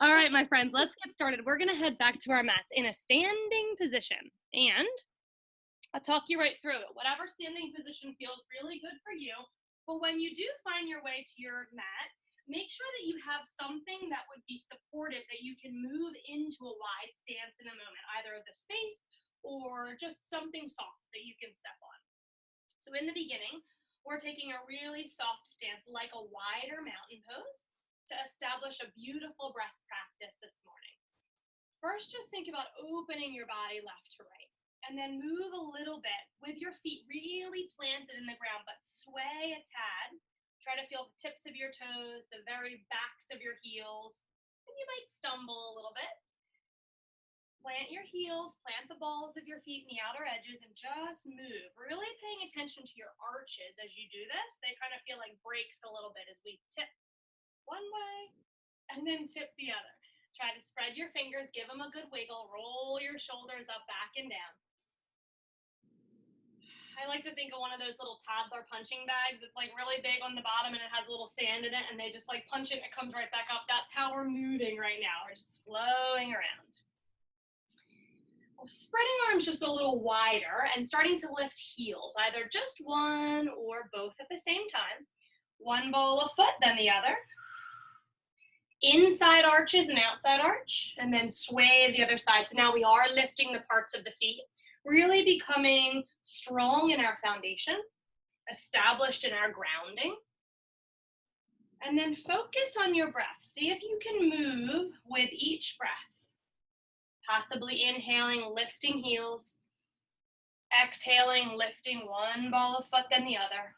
All right, my friends, let's get started. We're going to head back to our mats in a standing position, and I'll talk you right through it. Whatever standing position feels really good for you, but when you do find your way to your mat, make sure that you have something that would be supportive that you can move into a wide stance in a moment, either the space or just something soft that you can step on. So in the beginning, we're taking a really soft stance like a wider mountain pose to establish a beautiful breath practice this morning. First, just think about opening your body left to right, and then move a little bit with your feet really planted in the ground, but sway a tad. Try to feel the tips of your toes, the very backs of your heels, and you might stumble a little bit. Plant your heels, plant the balls of your feet in the outer edges, and just move. Really paying attention to your arches as you do this. They kind of feel like breaks a little bit as we tip one way and then tip the other. Try to spread your fingers, give them a good wiggle, roll your shoulders up, back and down. I like to think of one of those little toddler punching bags. It's like really big on the bottom and it has a little sand in it, and they just like punch it and it comes right back up. That's how we're moving right now. We're just flowing around. Spreading arms just a little wider and starting to lift heels, either just one or both at the same time. One ball of foot, then the other. Inside arches and outside arch, and then sway the other side. So now we are lifting the parts of the feet, really becoming strong in our foundation, established in our grounding. And then focus on your breath. See if you can move with each breath. Possibly inhaling, lifting heels. Exhaling, lifting one ball of foot, then the other.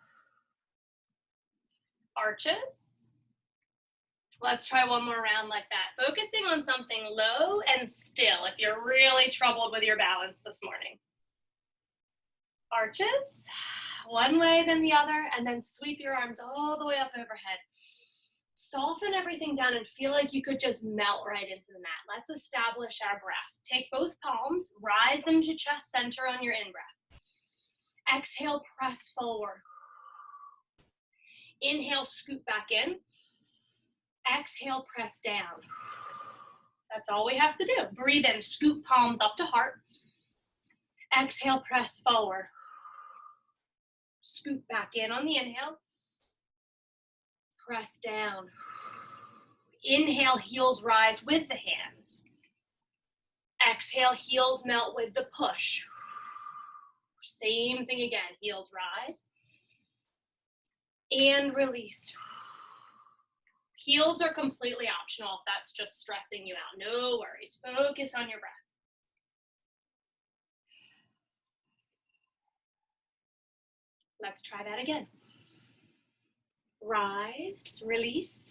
Arches. Let's try one more round like that. Focusing on something low and still if you're really troubled with your balance this morning. Arches, one way then the other, and then sweep your arms all the way up overhead. Soften everything down and feel like you could just melt right into the mat. Let's establish our breath. Take both palms, rise them to chest center on your in-breath. Exhale, press forward. Inhale, scoot back in. Exhale, press down. That's all we have to do. Breathe in, scoop palms up to heart. Exhale, press forward. Scoop back in on the inhale. Press down. Inhale, heels rise with the hands. Exhale, heels melt with the push. Same thing again, heels rise. And release. Heels are completely optional if that's just stressing you out. No worries. Focus on your breath. Let's try that again. Rise, release.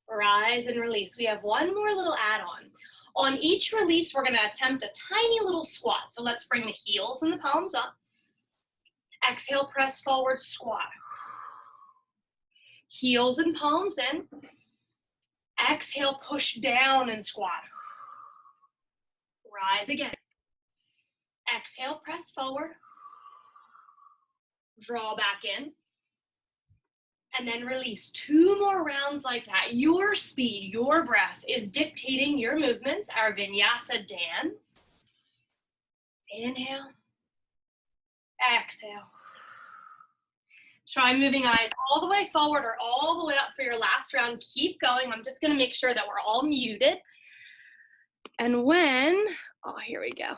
Rise and release. We have one more little add-on. On each release, we're going to attempt a tiny little squat. So let's bring the heels and the palms up. Exhale, press forward, squat. Heels and palms in. Exhale, push down and squat. Rise again. Exhale, press forward. Draw back in. And then release. 2 more rounds like that. Your speed, your breath is dictating your movements, our vinyasa dance. Inhale. Exhale. Try moving eyes all the way forward or all the way up for your last round. Keep going. I'm just going to make sure that we're all muted. And when, oh, here we go.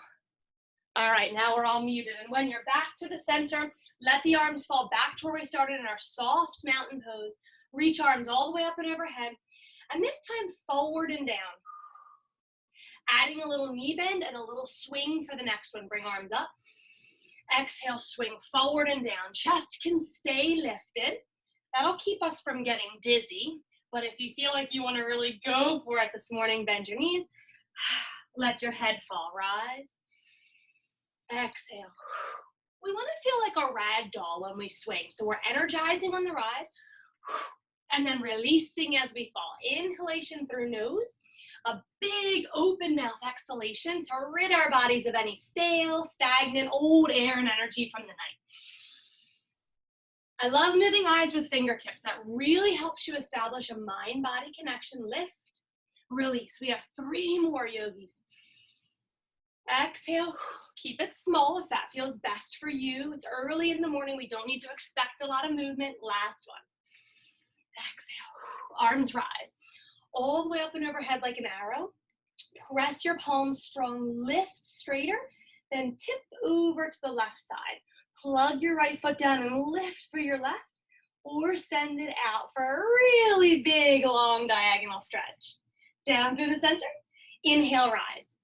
All right, now we're all muted. And when you're back to the center, let the arms fall back to where we started in our soft mountain pose. Reach arms all the way up and overhead. And this time forward and down. Adding a little knee bend and a little swing for the next one. Bring arms up. Exhale, swing forward and down. Chest can stay lifted. That'll keep us from getting dizzy. But if you feel like you want to really go for it this morning, bend your knees. Let your head fall. Rise. Exhale. We want to feel like a rag doll when we swing. So we're energizing on the rise and then releasing as we fall. Inhalation through nose. A big open mouth exhalation to rid our bodies of any stale, stagnant, old air and energy from the night. I love moving eyes with fingertips. That really helps you establish a mind-body connection. Lift Release. We have 3 more yogis. Exhale. Keep it small if that feels best for you. It's early in the morning. We don't need to expect a lot of movement. Last one. Exhale. Arms rise. All the way up and overhead like an arrow. Press your palms strong. Lift straighter. Then tip over to the left side. Plug your right foot down and lift for your left. Or send it out for a really big, long diagonal stretch. Down through the center. Inhale, rise.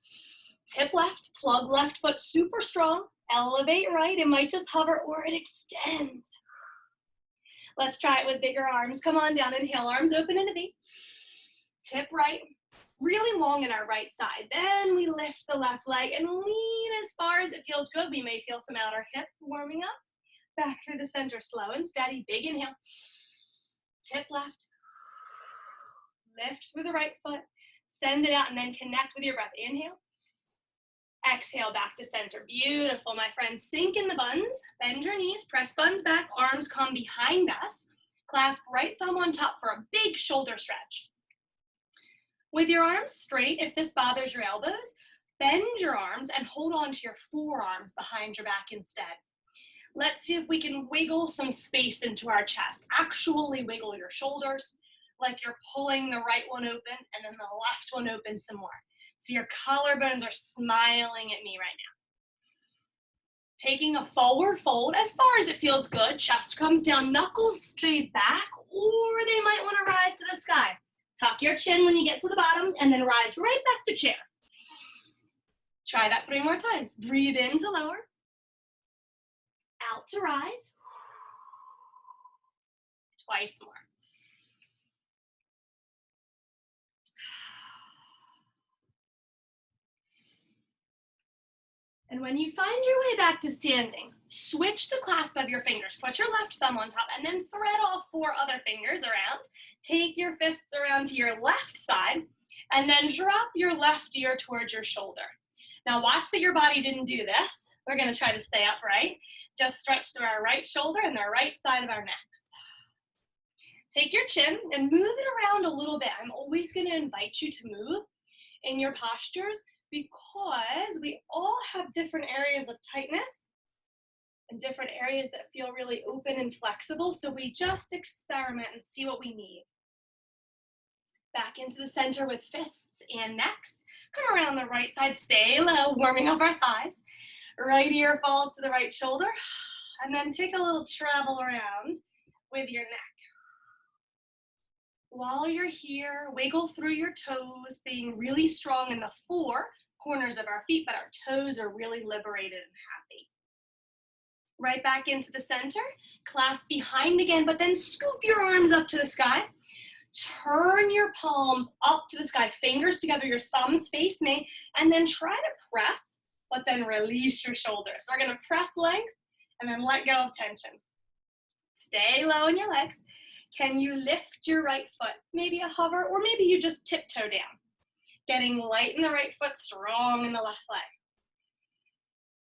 Tip left, plug left foot super strong. Elevate right. It might just hover or it extends. Let's try it with bigger arms. Come on down. Inhale, arms open in a V. Tip right, really long in our right side. Then we lift the left leg and lean as far as it feels good. We may feel some outer hip warming up. Back through the center, slow and steady. Big inhale. Tip left. Lift through the right foot. Send it out and then connect with your breath. Inhale. Exhale, back to center. Beautiful, my friends. Sink in the buns. Bend your knees. Press buns back. Arms come behind us. Clasp right thumb on top for a big shoulder stretch. With your arms straight, if this bothers your elbows, bend your arms and hold on to your forearms behind your back instead. Let's see if we can wiggle some space into our chest. Actually wiggle your shoulders like you're pulling the right one open and then the left one open some more. So your collarbones are smiling at me right now. Taking a forward fold as far as it feels good. Chest comes down, knuckles straight back, or they might want to rise to the sky. Tuck your chin when you get to the bottom and then rise right back to chair. Try that 3 more times. Breathe in to lower. Out to rise. Twice more. And when you find your way back to standing, switch the clasp of your fingers. Put your left thumb on top and then thread all 4 other fingers around. Take your fists around to your left side and then drop your left ear towards your shoulder. Now watch that your body didn't do this. We're gonna try to stay upright. Just stretch through our right shoulder and the right side of our necks. Take your chin and move it around a little bit. I'm always gonna invite you to move in your postures because we all have different areas of tightness and different areas that feel really open and flexible. So we just experiment and see what we need. Back into the center with fists and necks. Come around the right side, stay low, warming up our thighs. Right ear falls to the right shoulder. And then take a little travel around with your neck. While you're here, wiggle through your toes, being really strong in the 4 corners of our feet, but our toes are really liberated and happy. Right back into the center, clasp behind again, but then scoop your arms up to the sky. Turn your palms up to the sky, fingers together, your thumbs face me, and then try to press, but then release your shoulders. So we're gonna press length and then let go of tension. Stay low in your legs. Can you lift your right foot? Maybe a hover, or maybe you just tiptoe down. Getting light in the right foot, strong in the left leg.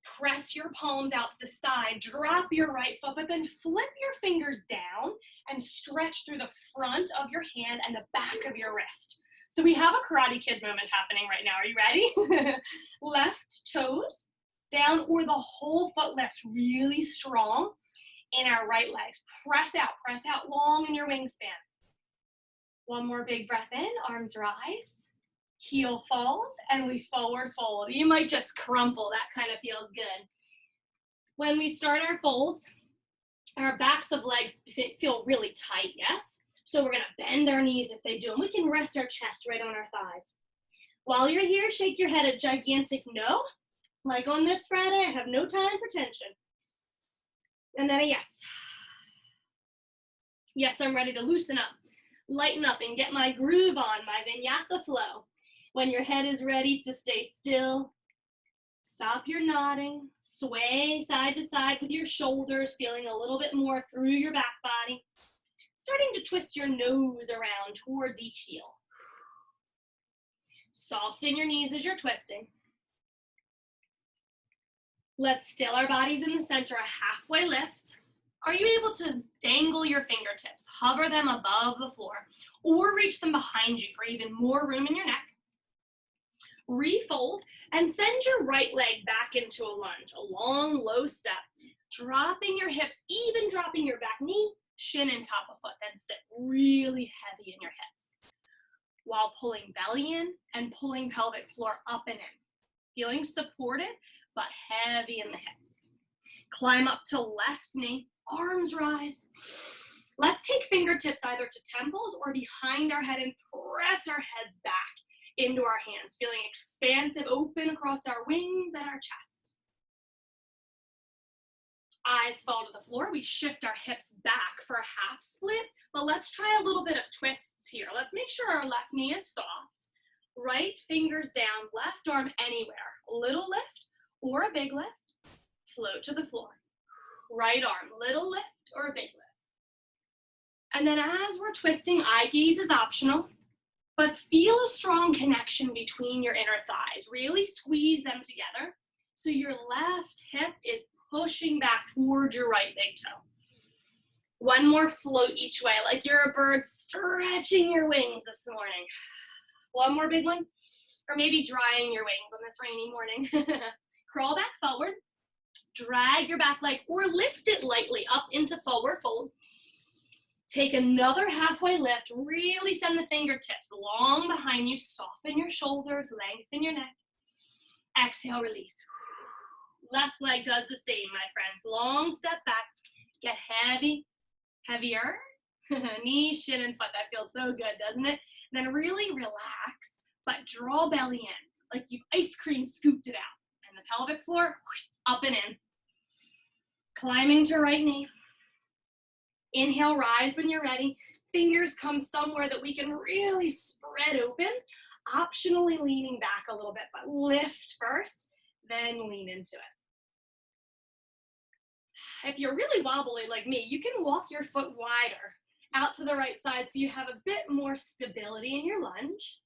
Press your palms out to the side, drop your right foot, but then flip your fingers down and stretch through the front of your hand and the back of your wrist. So we have a Karate Kid moment happening right now. Are you ready? Left toes down, or the whole foot lifts really strong in our right legs. Press out long in your wingspan. One more big breath in, arms rise. Heel falls, and we forward fold. You might just crumple, that kind of feels good. When we start our folds, our backs of legs feel really tight, yes? So we're gonna bend our knees if they do, and we can rest our chest right on our thighs. While you're here, shake your head a gigantic no. Like on this Friday, I have no time for tension. And then a yes. Yes, I'm ready to loosen up, lighten up, and get my groove on, my vinyasa flow. When your head is ready to stay still, stop your nodding, sway side to side with your shoulders, feeling a little bit more through your back body. Starting to twist your nose around towards each heel. Soften your knees as you're twisting. Let's still our bodies in the center, a halfway lift. Are you able to dangle your fingertips, hover them above the floor, or reach them behind you for even more room in your neck. Refold and send your right leg back into a lunge, a long, low step, dropping your hips, even dropping your back knee, shin and top of foot, then sit really heavy in your hips while pulling belly in and pulling pelvic floor up and in, feeling supported but heavy in the hips. Climb up to left knee, arms rise. Let's take fingertips either to temples or behind our head and press our heads back into our hands, feeling expansive, open across our wings and our chest. Eyes fall to the floor. We shift our hips back for a half split, but let's try a little bit of twists here. Let's make sure our left knee is soft. Right fingers down, left arm anywhere. A little lift or a big lift. Float to the floor. Right arm, little lift or a big lift. And then as we're twisting, eye gaze is optional, but feel a strong connection between your inner thighs. Really squeeze them together so your left hip is pushing back towards your right big toe. One more float each way, like you're a bird stretching your wings this morning. One more big one, or maybe drying your wings on this rainy morning. Crawl back forward, drag your back leg or lift it lightly up into forward fold. Take another halfway lift, really send the fingertips long behind you, soften your shoulders, lengthen your neck. Exhale, release. Left leg does the same, my friends. Long step back, get heavy, heavier. Knee, shin, and foot, that feels so good, doesn't it? And then really relax, but draw belly in, like you've ice cream scooped it out. And the pelvic floor, up and in. Climbing to right knee. Inhale, rise when you're ready. Fingers come somewhere that we can really spread open, optionally leaning back a little bit, but lift first, then lean into it. If you're really wobbly like me, you can walk your foot wider out to the right side so you have a bit more stability in your lunge.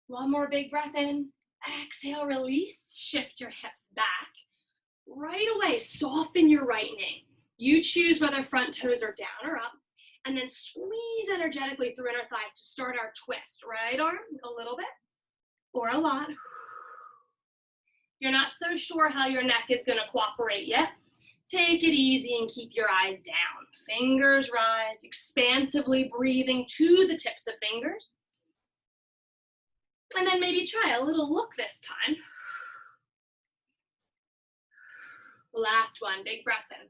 One more big breath in. Exhale, release. Shift your hips back. Right away, soften your right knee. You choose whether front toes are down or up, and then squeeze energetically through inner thighs to start our twist. Right arm, a little bit, or a lot. You're not so sure how your neck is gonna cooperate yet. Take it easy and keep your eyes down. Fingers rise, expansively breathing to the tips of fingers. And then maybe try a little look this time. Last one, big breath in.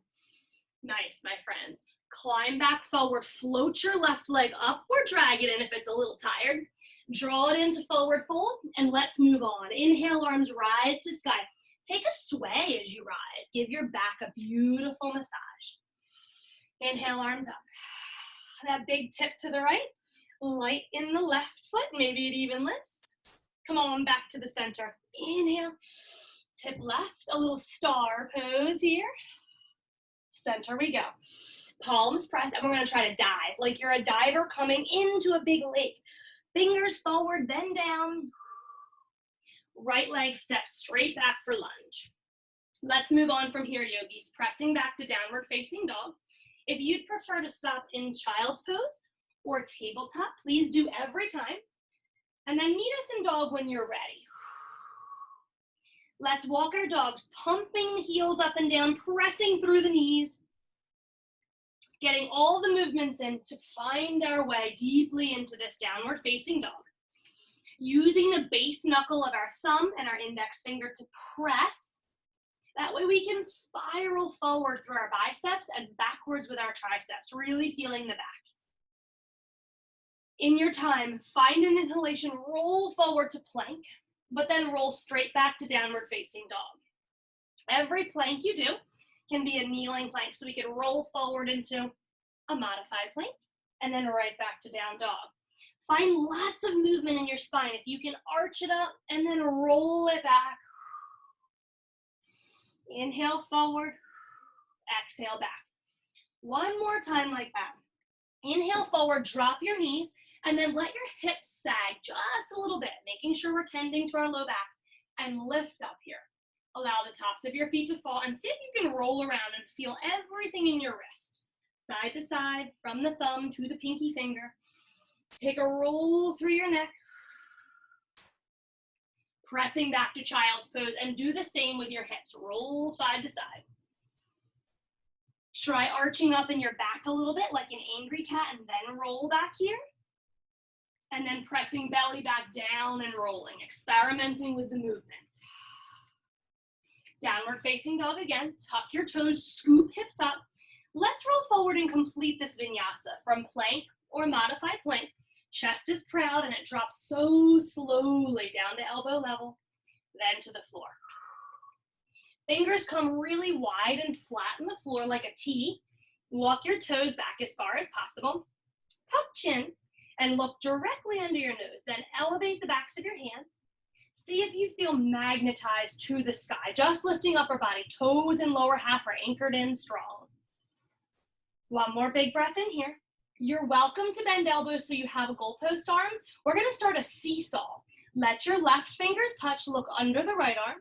Nice, my friends. Climb back forward, float your left leg up or drag it in if it's a little tired. Draw it into forward fold and let's move on. Inhale, arms rise to sky. Take a sway as you rise. Give your back a beautiful massage. Inhale, arms up. That big tip to the right, light in the left foot, maybe it even lifts. Come on, back to the center. Inhale, tip left, a little star pose here. Center we go. Palms press, and we're gonna try to dive, like you're a diver coming into a big lake. Fingers forward, then down. Right leg steps straight back for lunge. Let's move on from here, yogis. Pressing back to downward facing dog. If you'd prefer to stop in child's pose or tabletop, please do every time. And then meet us in dog when you're ready. Let's walk our dogs, pumping the heels up and down, pressing through the knees, getting all the movements in to find our way deeply into this downward facing dog. Using the base knuckle of our thumb and our index finger to press. That way we can spiral forward through our biceps and backwards with our triceps, really feeling the back. In your time, find an inhalation, roll forward to plank, but then roll straight back to downward facing dog. Every plank you do can be a kneeling plank, so we can roll forward into a modified plank and then right back to down dog. Find lots of movement in your spine. If you can arch it up and then roll it back. Inhale forward, exhale back. One more time like that. Inhale forward, drop your knees, and then let your hips sag just a little bit, making sure we're tending to our low backs, and lift up here. Allow the tops of your feet to fall, and see if you can roll around and feel everything in your wrist. Side to side, from the thumb to the pinky finger. Take a roll through your neck. Pressing back to child's pose, and do the same with your hips. Roll side to side. Try arching up in your back a little bit like an angry cat, and then roll back here. And then pressing belly back down and rolling, experimenting with the movements. Downward facing dog again. Tuck your toes, scoop hips up. Let's roll forward and complete this vinyasa from plank or modified plank. Chest is proud and it drops so slowly down to elbow level, then to the floor. Fingers come really wide and flat on the floor like a T. Walk your toes back as far as possible. Tuck chin and look directly under your nose. Then elevate the backs of your hands. See if you feel magnetized to the sky. Just lifting upper body. Toes and lower half are anchored in strong. One more big breath in here. You're welcome to bend elbows so you have a goalpost arm. We're gonna start a seesaw. Let your left fingers touch, look under the right arm.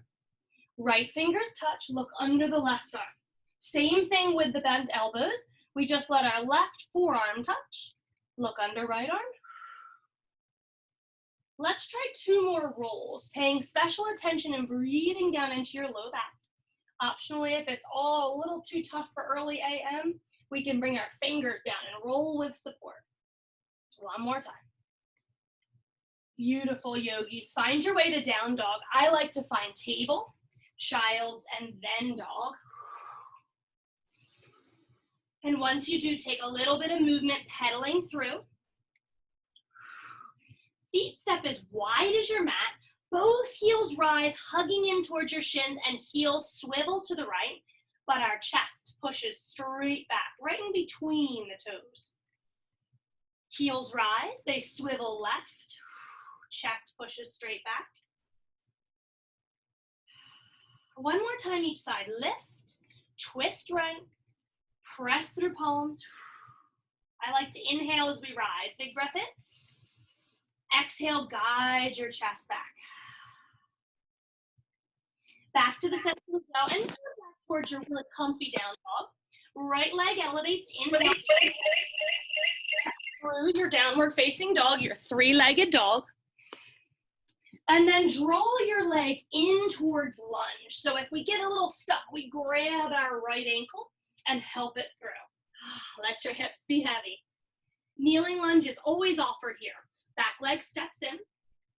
Right fingers touch, look under the left arm. Same thing with the bent elbows. We just let our left forearm touch, look under right arm. Let's try 2 more rolls, paying special attention and breathing down into your low back. Optionally, if it's all a little too tough for early AM, we can bring our fingers down and roll with support. One more time. Beautiful, yogis. Find your way to down dog. I like to find table, child's, and then dog. And once you do, take a little bit of movement pedaling through. Feet step as wide as your mat. Both heels rise, hugging in towards your shins, and heels swivel to the right. But our chest pushes straight back, right in between the toes. Heels rise, they swivel left. Chest pushes straight back. One more time each side. Lift, twist right, press through palms. I like to inhale as we rise. Big breath in. Exhale, guide your chest back. Back to the center of the bell and back towards your really comfy down dog. Right leg elevates in. Through your downward facing dog, your 3-legged dog. And then draw your leg in towards lunge. So if we get a little stuck, we grab our right ankle and help it through. Let your hips be heavy. Kneeling lunge is always offered here. Back leg steps in.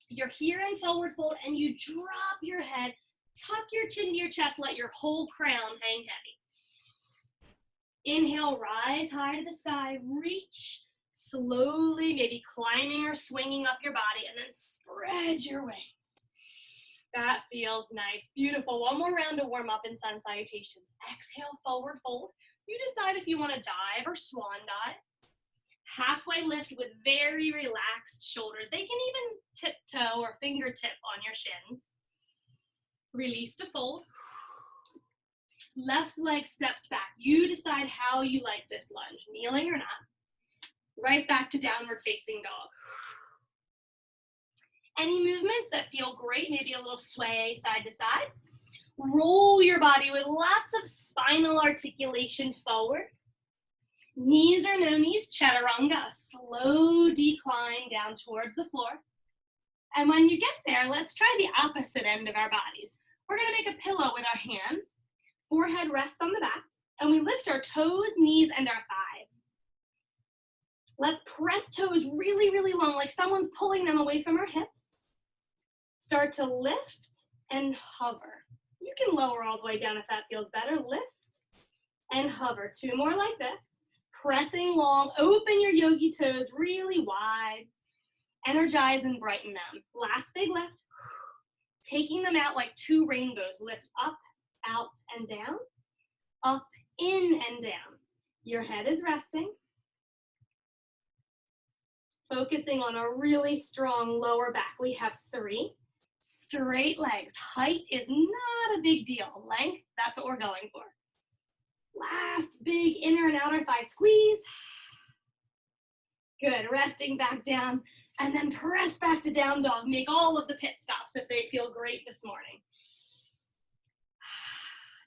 You're here in forward fold and you drop your head, tuck your chin to your chest, let your whole crown hang heavy. Inhale, rise high to the sky, reach. Slowly, maybe climbing or swinging up your body, and then spread your wings. That feels nice. Beautiful. One more round to warm up in sun salutations. Exhale, forward fold. You decide if you want to dive or swan dive. Halfway lift with very relaxed shoulders. They can even tiptoe or fingertip on your shins. Release to fold. Left leg steps back. You decide how you like this lunge, kneeling or not. Right back to downward facing dog. Any movements that feel great, maybe a little sway side to side. Roll your body with lots of spinal articulation forward. Knees or no knees, chaturanga, a slow decline down towards the floor. And when you get there, let's try the opposite end of our bodies. We're gonna make a pillow with our hands. Forehead rests on the back, and we lift our toes, knees, and our thighs. Let's press toes really, really long, like someone's pulling them away from our hips. Start to lift and hover. You can lower all the way down if that feels better. Lift and hover. 2 more like this. Pressing long, open your yogi toes really wide. Energize and brighten them. Last big lift. Taking them out like 2 rainbows. Lift up, out, and down. Up, in, and down. Your head is resting. Focusing on a really strong lower back. We have 3. Straight legs. Height is not a big deal. Length, that's what we're going for. Last big inner and outer thigh squeeze. Good, resting back down. And then press back to down dog. Make all of the pit stops if they feel great this morning.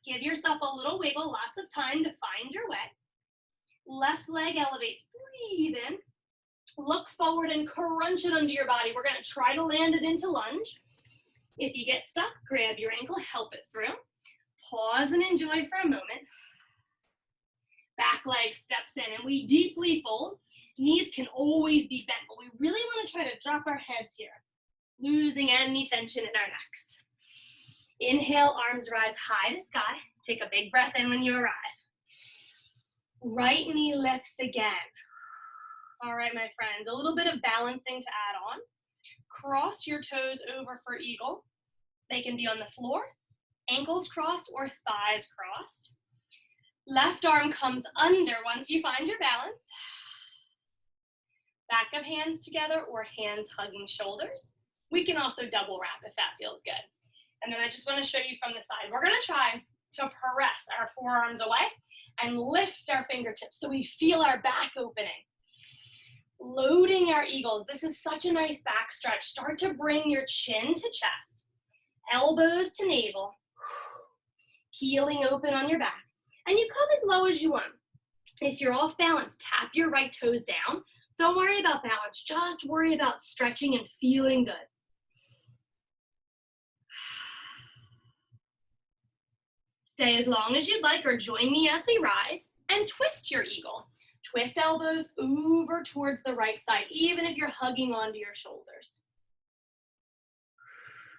Give yourself a little wiggle, lots of time to find your way. Left leg elevates. Breathe in. Look forward and crunch it under your body. We're going to try to land it into lunge. If you get stuck, grab your ankle, help it through. Pause and enjoy for a moment. Back leg steps in and we deeply fold. Knees can always be bent, but we really want to try to drop our heads here, losing any tension in our necks. Inhale, arms rise high to sky. Take a big breath in when you arrive. Right knee lifts again. All right, my friends, a little bit of balancing to add on. Cross your toes over for eagle. They can be on the floor, ankles crossed or thighs crossed. Left arm comes under once you find your balance. Back of hands together or hands hugging shoulders. We can also double wrap if that feels good. And then I just want to show you from the side. We're going to try to press our forearms away and lift our fingertips so we feel our back opening. Loading our eagles. This is such a nice back stretch. Start to bring your chin to chest, elbows to navel, heeling open on your back. And you come as low as you want. If you're off balance, tap your right toes down. Don't worry about balance. Just worry about stretching and feeling good. Stay as long as you'd like or join me as we rise and twist your eagle. Twist elbows over towards the right side, even if you're hugging onto your shoulders.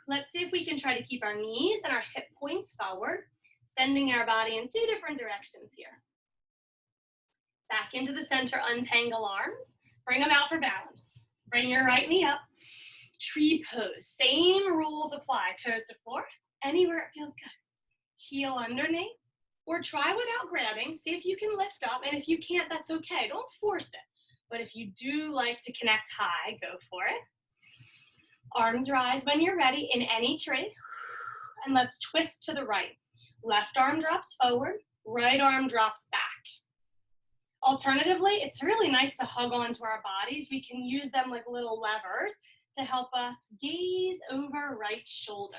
Let's see if we can try to keep our knees and our hip points forward, sending our body in 2 different directions here. Back into the center, untangle arms. Bring them out for balance. Bring your right knee up. Tree pose. Same rules apply. Toes to floor, anywhere it feels good. Heel underneath, or try without grabbing. See if you can lift up, and if you can't, that's okay. Don't force it. But if you do like to connect high, go for it. Arms rise when you're ready in any tree. And let's twist to the right. Left arm drops forward, right arm drops back. Alternatively, it's really nice to hug onto our bodies. We can use them like little levers to help us gaze over right shoulder.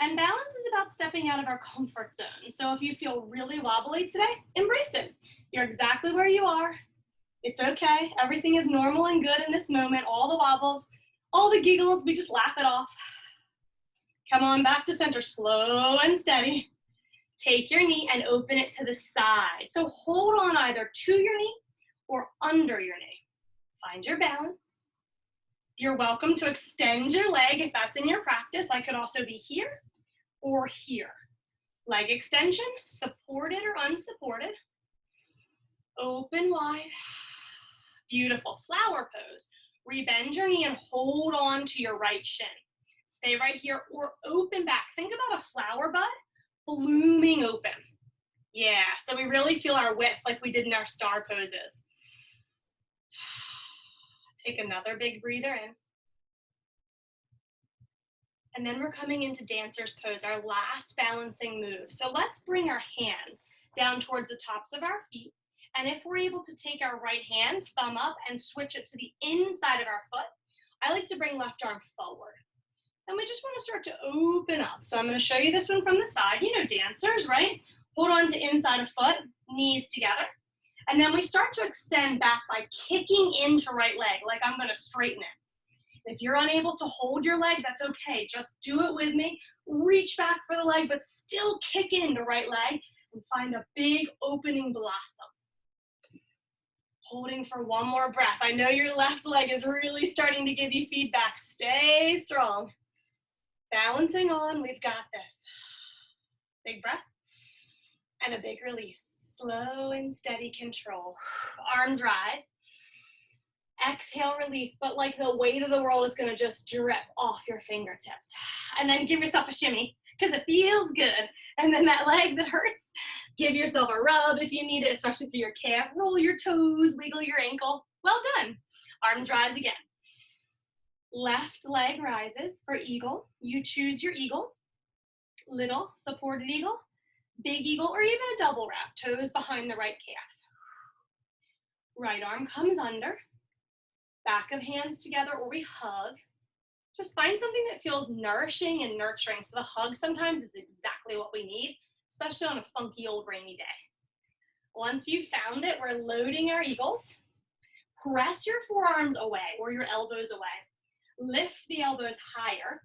And balance is about stepping out of our comfort zone. So if you feel really wobbly today, embrace it. You're exactly where you are. It's okay. Everything is normal and good in this moment. All the wobbles, all the giggles, we just laugh it off. Come on back to center, slow and steady. Take your knee and open it to the side. So hold on either to your knee or under your knee. Find your balance. You're welcome to extend your leg if that's in your practice. I could also be here or here. Leg extension, supported or unsupported. Open wide. Beautiful. Flower pose. Rebend your knee and hold on to your right shin. Stay right here or open back. Think about a flower bud blooming open. Yeah, so we really feel our width like we did in our star poses. Take another big breather in. And then we're coming into dancer's pose, our last balancing move. So let's bring our hands down towards the tops of our feet. And if we're able to take our right hand, thumb up, and switch it to the inside of our foot, I like to bring left arm forward. And we just want to start to open up. So I'm going to show you this one from the side. You know dancers, right? Hold on to inside of foot, knees together. And then we start to extend back by kicking into right leg, like I'm going to straighten it. If you're unable to hold your leg, that's okay. Just do it with me. Reach back for the leg, but still kick into right leg and find a big opening blossom. Holding for one more breath. I know your left leg is really starting to give you feedback. Stay strong. Balancing on, we've got this. Big breath and a big release. Slow and steady control. Arms rise. Exhale, release, but like the weight of the world is gonna just drip off your fingertips. And then give yourself a shimmy, because it feels good. And then that leg that hurts, give yourself a rub if you need it, especially through your calf. Roll your toes, wiggle your ankle. Well done. Arms rise again. Left leg rises for eagle. You choose your eagle. Little supported eagle, big eagle, or even a double wrap, toes behind the right calf. Right arm comes under. Back of hands together, or we hug. Just find something that feels nourishing and nurturing. So the hug sometimes is exactly what we need, especially on a funky old rainy day. Once you've found it, we're loading our eagles. Press your forearms away or your elbows away. Lift the elbows higher.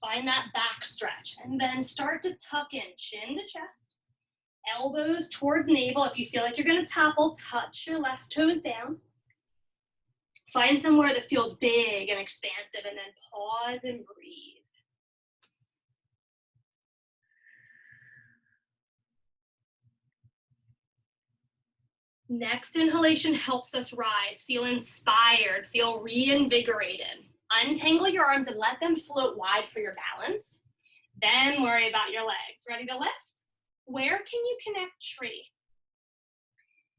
Find that back stretch. And then start to tuck in, chin to chest. Elbows towards navel. If you feel like you're going to topple, touch your left toes down. Find somewhere that feels big and expansive, and then pause and breathe. Next inhalation helps us rise, feel inspired, feel reinvigorated. Untangle your arms and let them float wide for your balance. Then worry about your legs. Ready to lift? Where can you connect tree?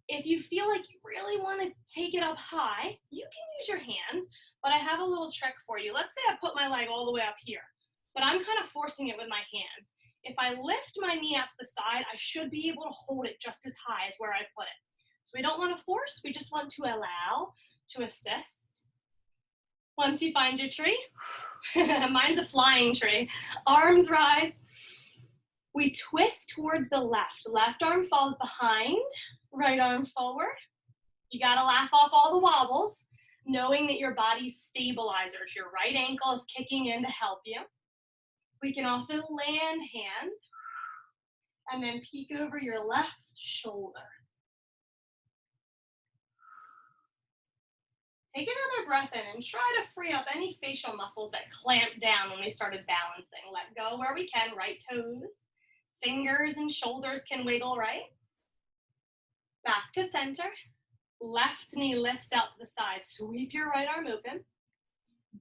If you feel like you really want to take it up high, you can use your hand, but I have a little trick for you. Let's say I put my leg all the way up here, but I'm kind of forcing it with my hands. If I lift my knee out to the side, I should be able to hold it just as high as where I put it. So we don't want to force, we just want to allow, to assist. Once you find your tree, mine's a flying tree, arms rise. We twist towards the left. Left arm falls behind, right arm forward. You gotta laugh off all the wobbles, knowing that your body's stabilizers. Your right ankle is kicking in to help you. We can also land hands and then peek over your left shoulder. Take another breath in and try to free up any facial muscles that clamped down when we started balancing. Let go where we can, right toes. Fingers and shoulders can wiggle, right? Back to center. Left knee lifts out to the side. Sweep your right arm open.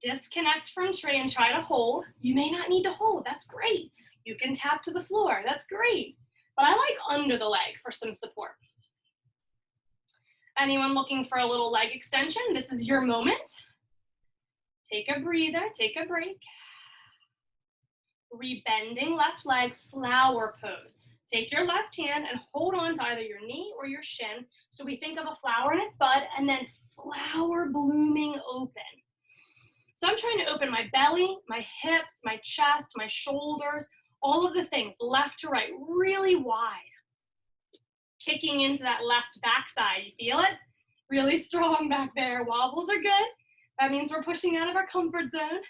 Disconnect from tree and try to hold. You may not need to hold. That's great. You can tap to the floor. That's great. But I like under the leg for some support. Anyone looking for a little leg extension? This is your moment. Take a breather, take a break. Rebending left leg, flower pose. Take your left hand and hold on to either your knee or your shin. So we think of a flower in its bud and then flower blooming open. So I'm trying to open my belly, my hips, my chest, my shoulders, all of the things, left to right, really wide. Kicking into that left backside, you feel it? Really strong back there. Wobbles are good. That means we're pushing out of our comfort zone.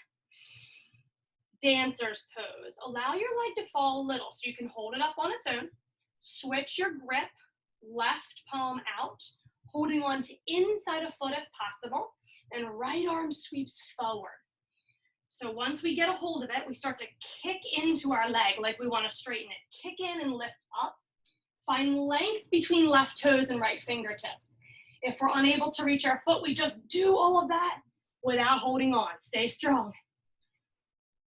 Dancer's pose. Allow your leg to fall a little so you can hold it up on its own. Switch your grip, left palm out, holding on to inside a foot if possible, and right arm sweeps forward. So once we get a hold of it, we start to kick into our leg like we want to straighten it. Kick in and lift up. Find length between left toes and right fingertips. If we're unable to reach our foot, we just do all of that without holding on. Stay strong.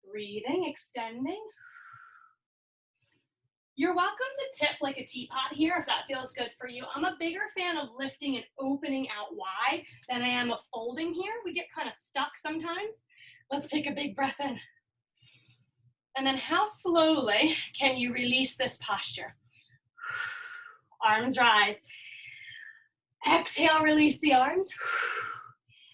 Breathing, extending. You're welcome to tip like a teapot here if that feels good for you. I'm a bigger fan of lifting and opening out wide than I am of folding here. We get kind of stuck sometimes. Let's take a big breath in. And then how slowly can you release this posture? Arms rise. Exhale, release the arms.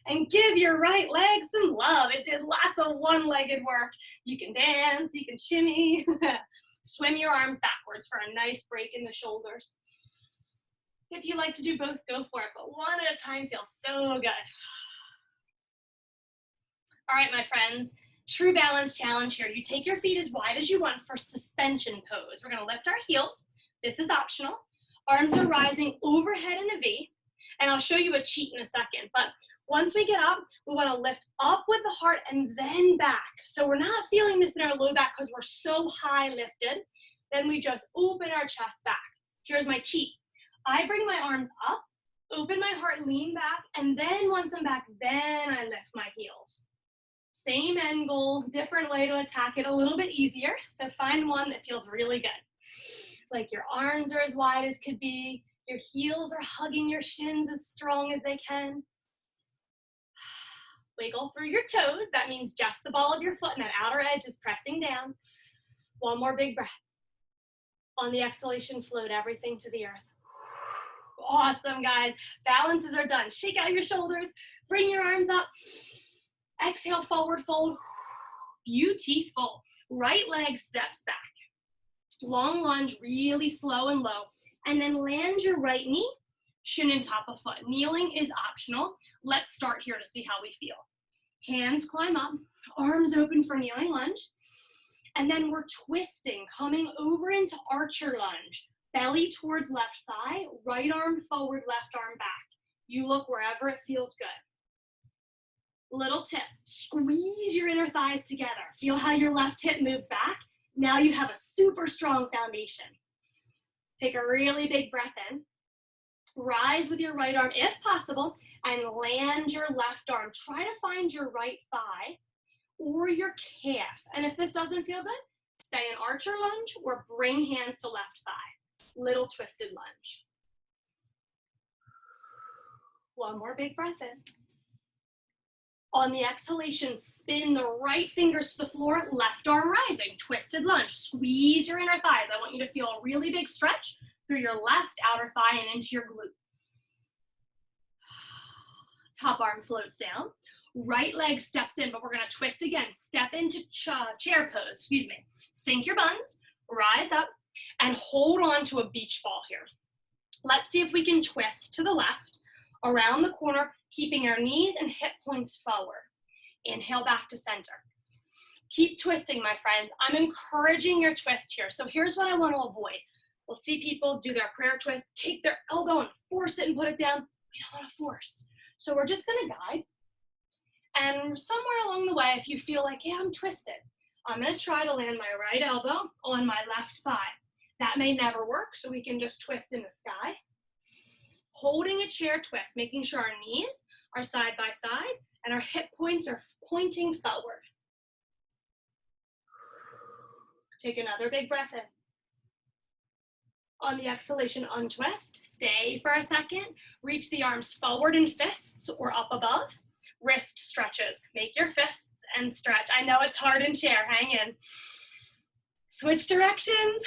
And give your right leg some love. It did lots of one-legged work. You can dance, you can shimmy. Swim your arms backwards for a nice break in the shoulders. If you like to do both, go for it, but one at a time feels so good. All right, my friends, true balance challenge here. You take your feet as wide as you want for suspension pose. We're gonna lift our heels. This is optional. Arms are rising overhead in a V, and I'll show you a cheat in a second, but once we get up, we want to lift up with the heart and then back. So we're not feeling this in our low back because we're so high lifted. Then we just open our chest back. Here's my cheat. I bring my arms up, open my heart, lean back, and then once I'm back, then I lift my heels. Same end goal, different way to attack it, a little bit easier. So find one that feels really good. Like your arms are as wide as could be, your heels are hugging your shins as strong as they can. Wiggle through your toes. That means just the ball of your foot and that outer edge is pressing down. One more big breath. On the exhalation, float everything to the earth. Awesome, guys. Balances are done. Shake out your shoulders. Bring your arms up. Exhale, forward fold. Beautiful. Right leg steps back. Long lunge, really slow and low. And then land your right knee, shin and top of foot. Kneeling is optional. Let's start here to see how we feel. Hands climb up, arms open for kneeling lunge. And then we're twisting, coming over into archer lunge. Belly towards left thigh, right arm forward, left arm back. You look wherever it feels good. Little tip, squeeze your inner thighs together. Feel how your left hip moved back. Now you have a super strong foundation. Take a really big breath in. Rise with your right arm if possible and land your left arm. Try to find your right thigh or your calf. And if this doesn't feel good, stay in archer lunge or bring hands to left thigh. Little twisted lunge. One more big breath in. On the exhalation, spin the right fingers to the floor, left arm rising, twisted lunge. Squeeze your inner thighs. I want you to feel a really big stretch through your left outer thigh and into your glute. Top arm floats down. Right leg steps in, but we're gonna twist again. Step into chair pose, Sink your buns, rise up, and hold on to a beach ball here. Let's see if we can twist to the left, around the corner, keeping our knees and hip points forward. Inhale back to center. Keep twisting, my friends. I'm encouraging your twist here. So here's what I want to avoid. We'll see people do their prayer twist, take their elbow and force it and put it down. We don't want to force. So we're just going to guide. And somewhere along the way, if you feel like, yeah, I'm twisted, I'm going to try to land my right elbow on my left thigh. That may never work, so we can just twist in the sky. Holding a chair twist, making sure our knees are side by side and our hip points are pointing forward. Take another big breath in. On the exhalation, untwist. Stay for a second. Reach the arms forward in fists or up above. Wrist stretches. Make your fists and stretch. I know it's hard in chair. Hang in. Switch directions.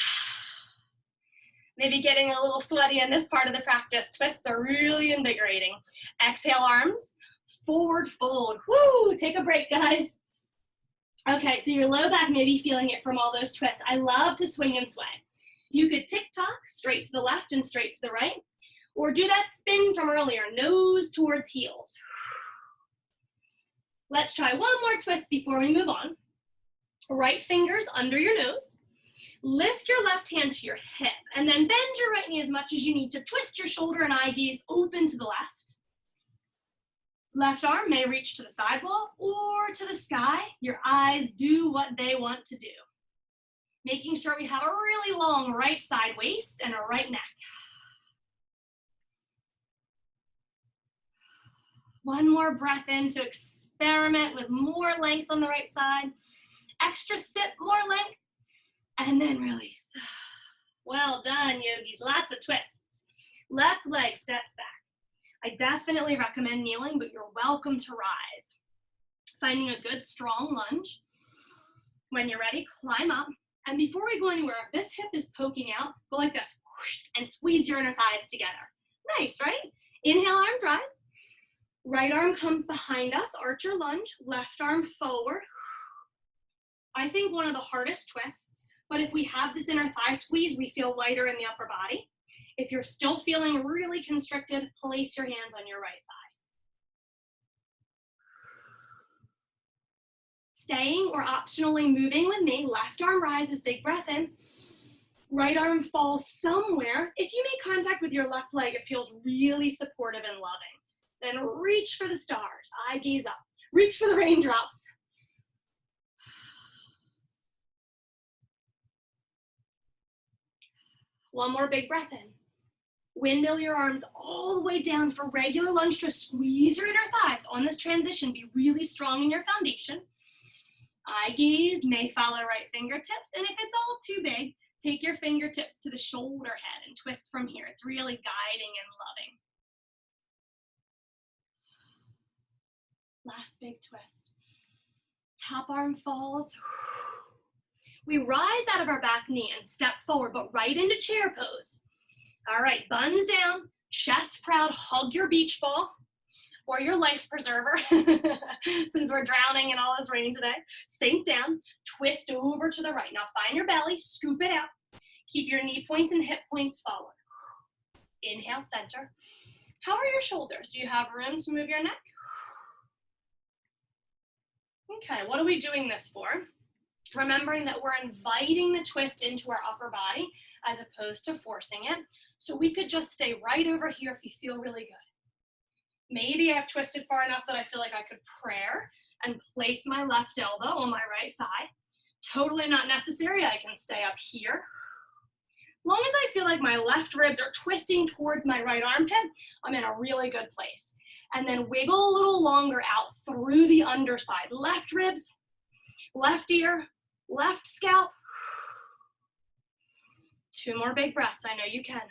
Maybe getting a little sweaty in this part of the practice. Twists are really invigorating. Exhale, arms, forward fold. Woo, take a break, guys. Okay, so your low back may be feeling it from all those twists. I love to swing and sway. You could tick-tock, straight to the left and straight to the right, or do that spin from earlier, nose towards heels. Let's try one more twist before we move on. Right fingers under your nose. Lift your left hand to your hip and then bend your right knee as much as you need to twist your shoulder and eye gaze open to the left. Left arm may reach to the sidewall or to the sky. Your eyes do what they want to do. Making sure we have a really long right side waist and a right neck. One more breath in to experiment with more length on the right side. Extra sip, more length. And then release. Well done, yogis. Lots of twists. Left leg steps back. I definitely recommend kneeling, but you're welcome to rise. Finding a good strong lunge. When you're ready, climb up. And before we go anywhere, if this hip is poking out, go like this and squeeze your inner thighs together. Nice, right? Inhale, arms rise. Right arm comes behind us, archer lunge. Left arm forward. I think one of the hardest twists. But if we have this inner thigh squeeze, we feel lighter in the upper body. If you're still feeling really constricted, place your hands on your right thigh. Staying or optionally moving with me, left arm rises, big breath in. Right arm falls somewhere. If you make contact with your left leg, it feels really supportive and loving. Then reach for the stars, eye gaze up. Reach for the raindrops. One more big breath in. Windmill your arms all the way down for regular lunge to squeeze your inner thighs. On this transition, be really strong in your foundation. Eye gaze may follow right fingertips. And if it's all too big, take your fingertips to the shoulder head and twist from here. It's really guiding and loving. Last big twist. Top arm falls. We rise out of our back knee and step forward, but right into chair pose. All right, buns down, chest proud, hug your beach ball or your life preserver, since we're drowning in all this rain today. Sink down, twist over to the right. Now find your belly, scoop it out. Keep your knee points and hip points forward. Inhale, center. How are your shoulders? Do you have room to move your neck? Okay, what are we doing this for? Remembering that we're inviting the twist into our upper body as opposed to forcing it. So we could just stay right over here if you feel really good. Maybe I've twisted far enough that I feel like I could prayer and place my left elbow on my right thigh. Totally not necessary. I can stay up here. As long as I feel like my left ribs are twisting towards my right armpit, I'm in a really good place. And then wiggle a little longer out through the underside. Left ribs, left ear, left scalp. 2 more big breaths. I know you can.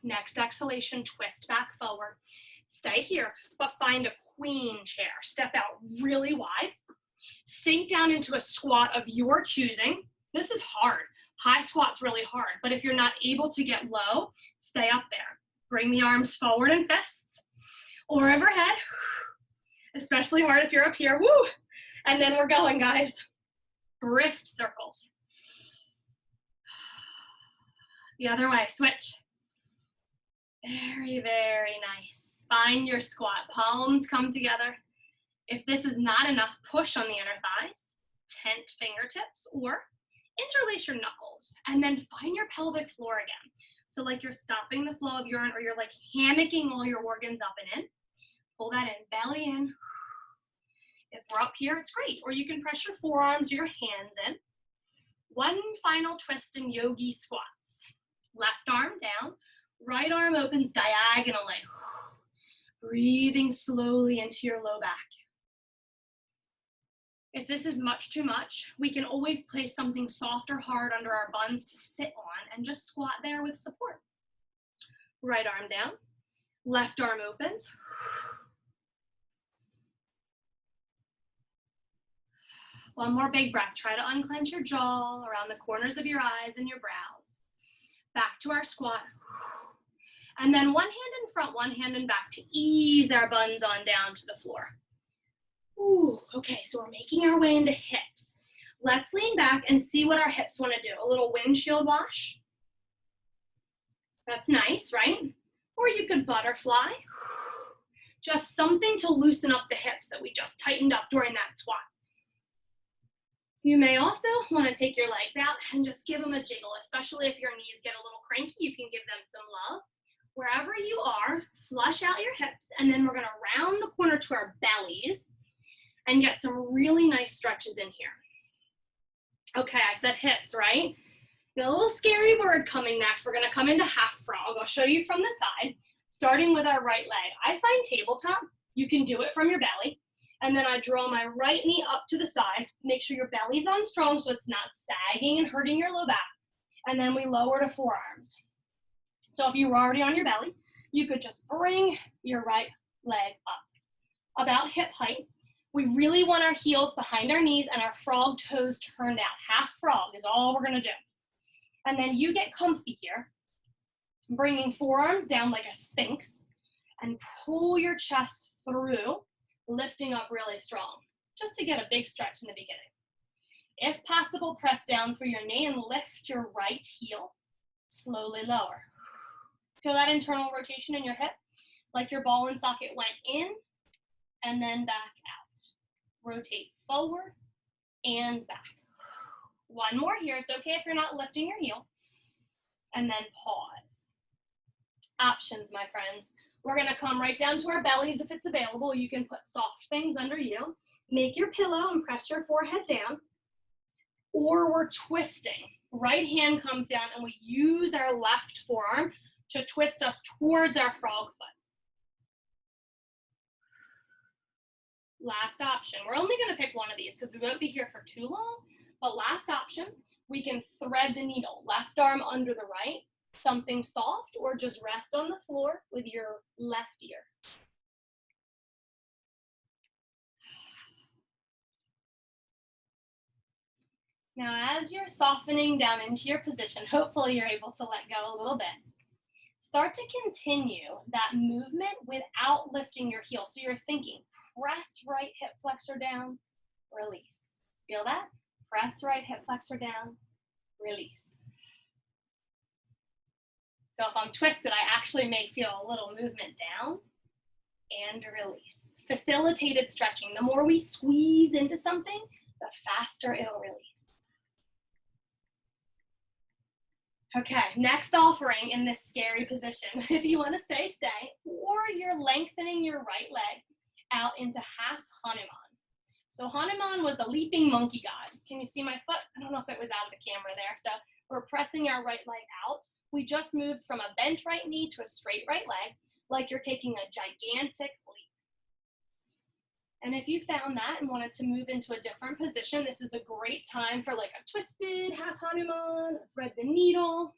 Next exhalation, twist back forward. Stay here, but find a queen chair. Step out really wide. Sink down into a squat of your choosing. This is hard. High squat's really hard, but if you're not able to get low, stay up there. Bring the arms forward in fists or overhead, especially hard if you're up here. Woo! And then we're going, guys. Wrist circles. The other way, switch. Very, very nice. Find your squat. Palms come together. If this is not enough, push on the inner thighs, tent fingertips, or interlace your knuckles, and then find your pelvic floor again. So like you're stopping the flow of urine, or you're like hammocking all your organs up and in. Pull that in, belly in. If we're up here, it's great. Or you can press your forearms or your hands in. One final twist in yogi squats. Left arm down, right arm opens diagonally. Breathing slowly into your low back. If this is much too much, we can always place something soft or hard under our buns to sit on and just squat there with support. Right arm down, left arm opens. One more big breath. Try to unclench your jaw around the corners of your eyes and your brows. Back to our squat. And then one hand in front, one hand in back to ease our buns on down to the floor. Ooh, okay, so we're making our way into hips. Let's lean back and see what our hips want to do. A little windshield wash. That's nice, right? Or you could butterfly. Just something to loosen up the hips that we just tightened up during that squat. You may also want to take your legs out and just give them a jiggle, especially if your knees get a little cranky, you can give them some love. Wherever you are, flush out your hips, and then we're going to round the corner to our bellies and get some really nice stretches in here. Okay, I said hips, right? Got a little scary word coming next. We're going to come into half frog. I'll show you from the side, starting with our right leg. I find tabletop. You can do it from your belly. And then I draw my right knee up to the side. Make sure your belly's on strong so it's not sagging and hurting your low back. And then we lower to forearms. So if you were already on your belly, you could just bring your right leg up. About hip height. We really want our heels behind our knees and our frog toes turned out. Half frog is all we're gonna do. And then you get comfy here, bringing forearms down like a sphinx and pull your chest through, lifting up really strong, just to get a big stretch in the beginning. If possible, press down through your knee and lift your right heel, slowly lower. Feel that internal rotation in your hip, like your ball and socket went in and then back out. Rotate forward and back. One more here. It's okay if you're not lifting your heel. And then pause. Options, my friends. We're going to come right down to our bellies if it's available. You can put soft things under you. Make your pillow and press your forehead down. Or we're twisting. Right hand comes down and we use our left forearm to twist us towards our frog foot. Last option. We're only going to pick one of these because we won't be here for too long. But last option, we can thread the needle. Left arm under the right, something soft, or just rest on the floor with your left ear. Now, as you're softening down into your position, hopefully you're able to let go a little bit. Start to continue that movement without lifting your heel. So you're thinking, press right hip flexor down, release. Feel that? Press right hip flexor down, release. So if I'm twisted, I actually may feel a little movement down and release. Facilitated stretching. The more we squeeze into something, the faster it'll release. Okay, next offering in this scary position. If you want to stay, stay. Or you're lengthening your right leg out into half Hanuman. So Hanuman was the leaping monkey god. Can you see my foot? I don't know if it was out of the camera there. So we're pressing our right leg out. We just moved from a bent right knee to a straight right leg, like you're taking a gigantic leap. And if you found that and wanted to move into a different position, this is a great time for like a twisted half Hanuman, thread the needle.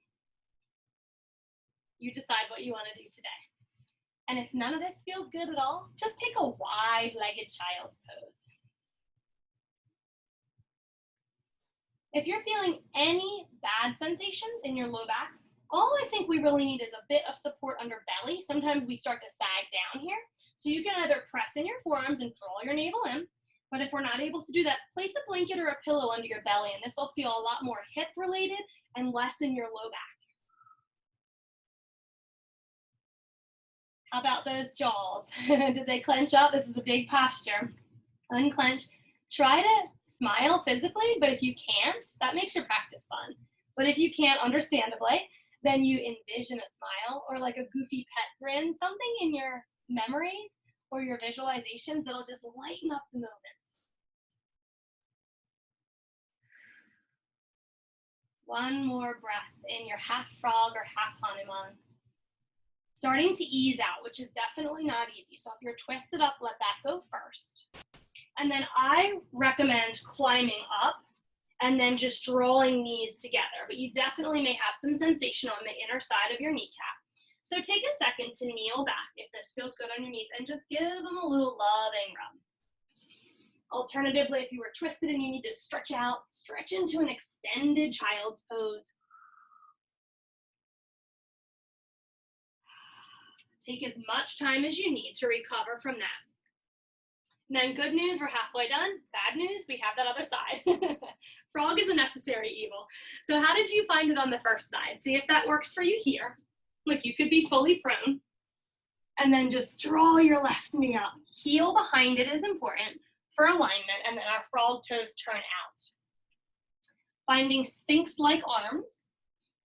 You decide what you want to do today. And if none of this feels good at all, just take a wide-legged child's pose. If you're feeling any bad sensations in your low back, all I think we really need is a bit of support under belly. Sometimes we start to sag down here. So you can either press in your forearms and draw your navel in, but if we're not able to do that, place a blanket or a pillow under your belly, and this will feel a lot more hip related and less in your low back. How about those jaws? Did they clench up? This is a big posture. Unclench. Try to smile physically, but if you can't, that makes your practice fun. But if you can't, understandably, then you envision a smile or like a goofy pet grin, something in your memories or your visualizations that'll just lighten up the moment. One more breath in your half frog or half Hanuman. Starting to ease out, which is definitely not easy. So if you're twisted up, let that go first. And then I recommend climbing up and then just drawing knees together. But you definitely may have some sensation on the inner side of your kneecap. So take a second to kneel back if this feels good on your knees and just give them a little loving rub. Alternatively, if you were twisted and you need to stretch out, stretch into an extended child's pose. Take as much time as you need to recover from that. And then good news, we're halfway done. Bad news, we have that other side. Frog is a necessary evil. So how did you find it on the first side? See if that works for you here. Like you could be fully prone. And then just draw your left knee up. Heel behind it is important for alignment, and then our frog toes turn out. Finding Sphinx-like arms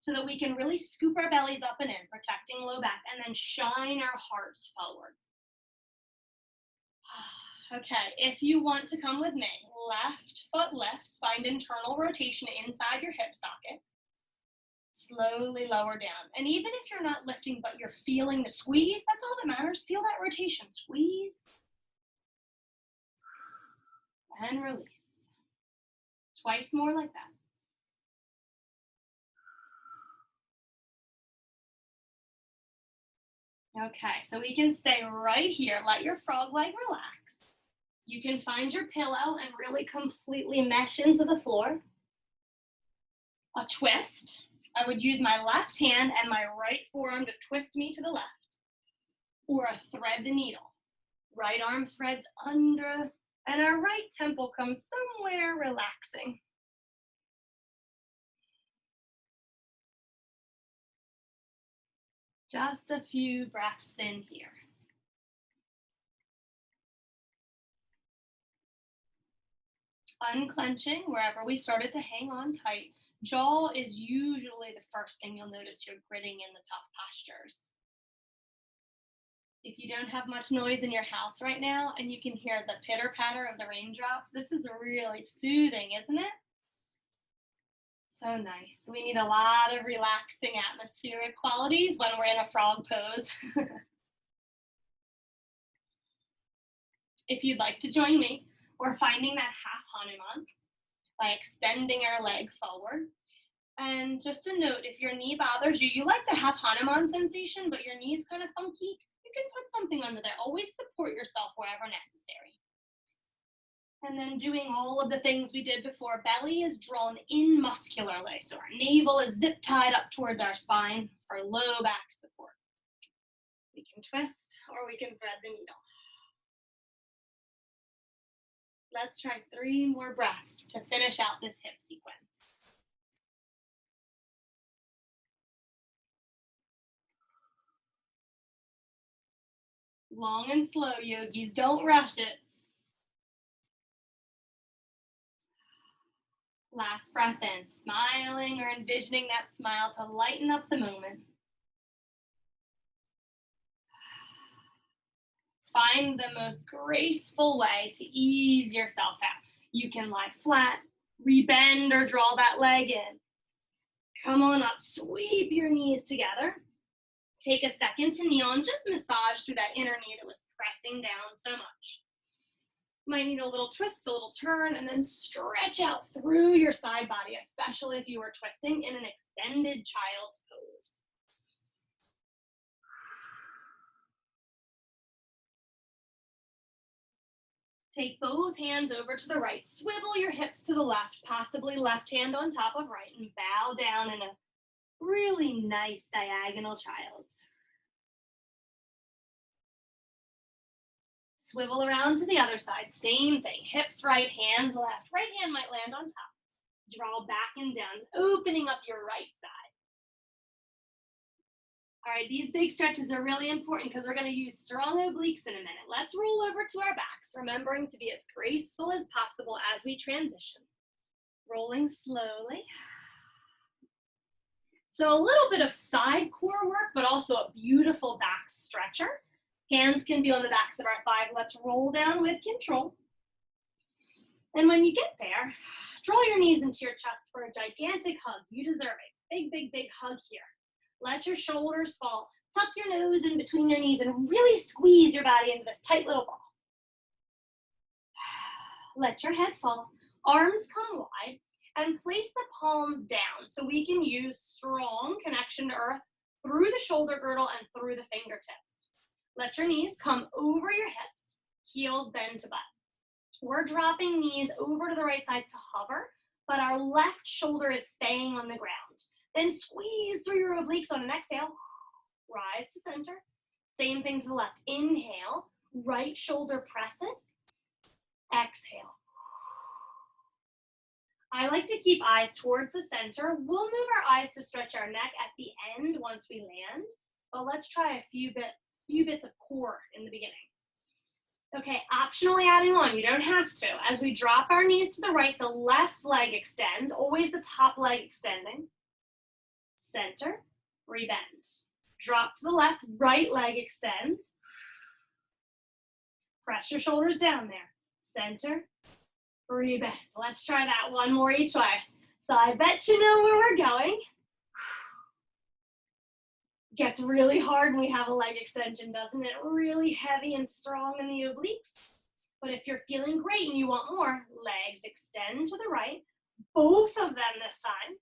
so that we can really scoop our bellies up and in, protecting low back, and then shine our hearts forward. Okay, if you want to come with me, left foot lifts, find internal rotation inside your hip socket. Slowly lower down. And even if you're not lifting, but you're feeling the squeeze, that's all that matters. Feel that rotation. Squeeze. And release. Twice more like that. Okay, so we can stay right here. Let your frog leg relax. You can find your pillow and really completely mesh into the floor. A twist. I would use my left hand and my right forearm to twist me to the left. Or a thread the needle. Right arm threads under, and our right temple comes somewhere relaxing. Just a few breaths in here. Unclenching wherever we started to hang on tight. Jaw is usually the first thing you'll notice you're gritting in the tough postures. If you don't have much noise in your house right now and you can hear the pitter-patter of the raindrops, this is really soothing, isn't it? So nice. We need a lot of relaxing atmospheric qualities when we're in a frog pose. If you'd like to join me, we're finding that half Hanuman by extending our leg forward. And just a note, if your knee bothers you, you like the half Hanuman sensation, but your knee's kind of funky, you can put something under there. Always support yourself wherever necessary. And then doing all of the things we did before. Belly is drawn in muscularly, so our navel is zip tied up towards our spine for low back support. We can twist or we can thread the needle. Let's try 3 more breaths to finish out this hip sequence. Long and slow, yogis. Don't rush it. Last breath in, smiling or envisioning that smile to lighten up the moment. Find the most graceful way to ease yourself out. You can lie flat, rebend, or draw that leg in. Come on up, sweep your knees together. Take a second to kneel and just massage through that inner knee that was pressing down so much. Might need a little twist, a little turn, and then stretch out through your side body, especially if you were twisting in an extended child's pose. Take both hands over to the right, swivel your hips to the left, possibly left hand on top of right, and bow down in a really nice diagonal child's. Swivel around to the other side, same thing, hips right, hands left. Right hand might land on top. Draw back and down, opening up your right side. All right, these big stretches are really important because we're going to use strong obliques in a minute. Let's roll over to our backs, remembering to be as graceful as possible as we transition. Rolling slowly. So a little bit of side core work, but also a beautiful back stretcher. Hands can be on the backs of our thighs. Let's roll down with control. And when you get there, draw your knees into your chest for a gigantic hug. You deserve it. Big, big, big hug here. Let your shoulders fall. Tuck your nose in between your knees and really squeeze your body into this tight little ball. Let your head fall. Arms come wide and place the palms down so we can use strong connection to earth through the shoulder girdle and through the fingertips. Let your knees come over your hips, heels bend to butt. We're dropping knees over to the right side to hover, but our left shoulder is staying on the ground. Then squeeze through your obliques on an exhale. Rise to center. Same thing to the left. Inhale, right shoulder presses. Exhale. I like to keep eyes towards the center. We'll move our eyes to stretch our neck at the end once we land, but let's try a few bits of core in the beginning. Okay, optionally adding on, you don't have to. As we drop our knees to the right, the left leg extends, always the top leg extending. Center, rebend. Drop to the left, right leg extends. Press your shoulders down there. Center, rebend. Let's try that one more each way. So I bet you know where we're going. Gets really hard when we have a leg extension, doesn't it? Really heavy and strong in the obliques. But if you're feeling great and you want more, legs extend to the right, both of them this time.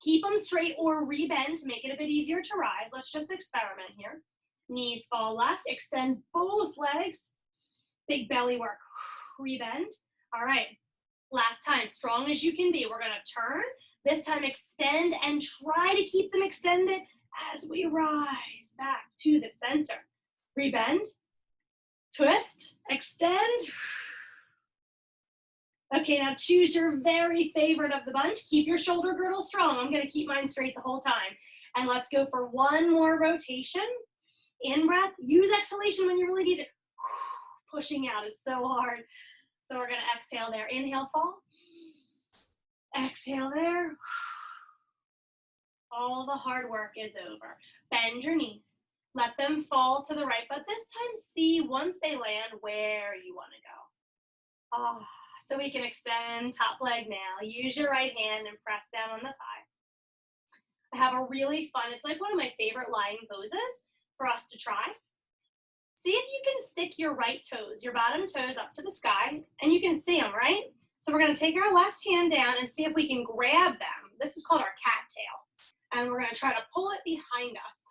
Keep them straight or rebend to make it a bit easier to rise. Let's just experiment here. Knees fall left, extend both legs. Big belly work, rebend. All right, last time, strong as you can be. We're gonna turn, this time extend and try to keep them extended as we rise back to the center. Rebend, twist, extend. Okay, now choose your very favorite of the bunch. Keep your shoulder girdle strong. I'm gonna keep mine straight the whole time. And let's go for one more rotation. In breath, use exhalation when you really need it. Pushing out is so hard. So we're gonna exhale there. Inhale, fall. Exhale there. All the hard work is over. Bend your knees. Let them fall to the right, but this time see once they land where you wanna go. So we can extend top leg now. Use your right hand and press down on the thigh. I have a really fun, it's like one of my favorite lying poses for us to try. See if you can stick your right toes, your bottom toes up to the sky, and you can see them, right? So we're gonna take our left hand down and see if we can grab them. This is called our cat tail. And we're gonna try to pull it behind us.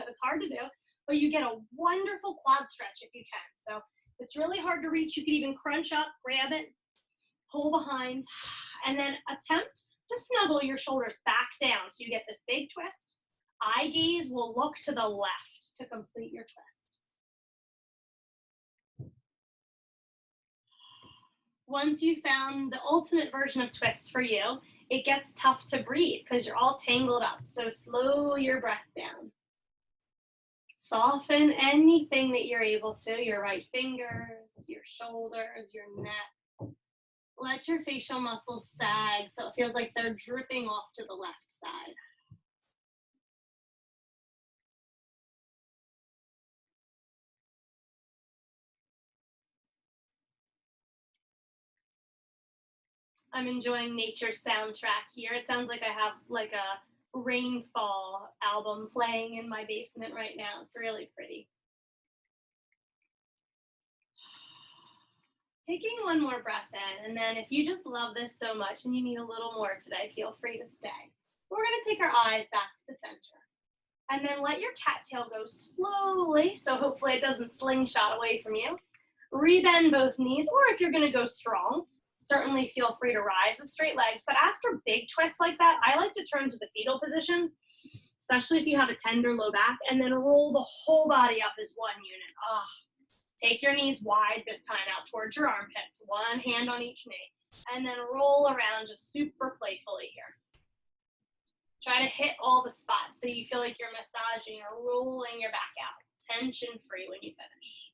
It's hard to do, but you get a wonderful quad stretch if you can. So it's really hard to reach. You can even crunch up, grab it, pull behind, and then attempt to snuggle your shoulders back down so you get this big twist. Eye gaze will look to the left to complete your twist. Once you've found the ultimate version of twist for you, it gets tough to breathe because you're all tangled up. So slow your breath down. Soften anything that you're able to, your right fingers, your shoulders, your neck. Let your facial muscles sag so it feels like they're dripping off to the left side. I'm enjoying nature's soundtrack here. It sounds like I have like a rainfall album playing in my basement right now. It's really pretty. Taking one more breath in, and then if you just love this so much and you need a little more today, feel free to stay. We're gonna take our eyes back to the center. And then let your cattail go slowly, so hopefully it doesn't slingshot away from you. Rebend both knees, or if you're gonna go strong, certainly feel free to rise with straight legs. But after big twists like that, I like to turn to the fetal position, especially if you have a tender low back, and then roll the whole body up as one unit. Take your knees wide this time out towards your armpits, one hand on each knee, and then roll around just super playfully here. Try to hit all the spots so you feel like you're massaging or rolling your back out, tension-free when you finish.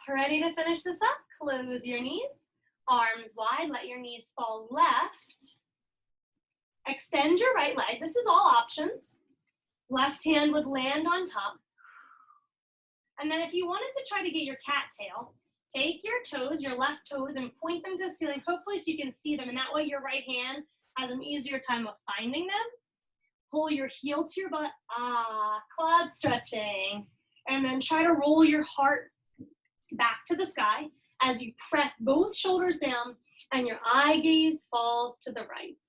Ready to finish this up? Close your knees, arms wide, let your knees fall left. Extend your right leg. This is all options. Left hand would land on top. And then if you wanted to try to get your cattail, take your toes, your left toes, and point them to the ceiling, hopefully so you can see them, and that way your right hand has an easier time of finding them. Pull your heel to your butt, quad stretching, and then try to roll your heart back to the sky as you press both shoulders down and your eye gaze falls to the right.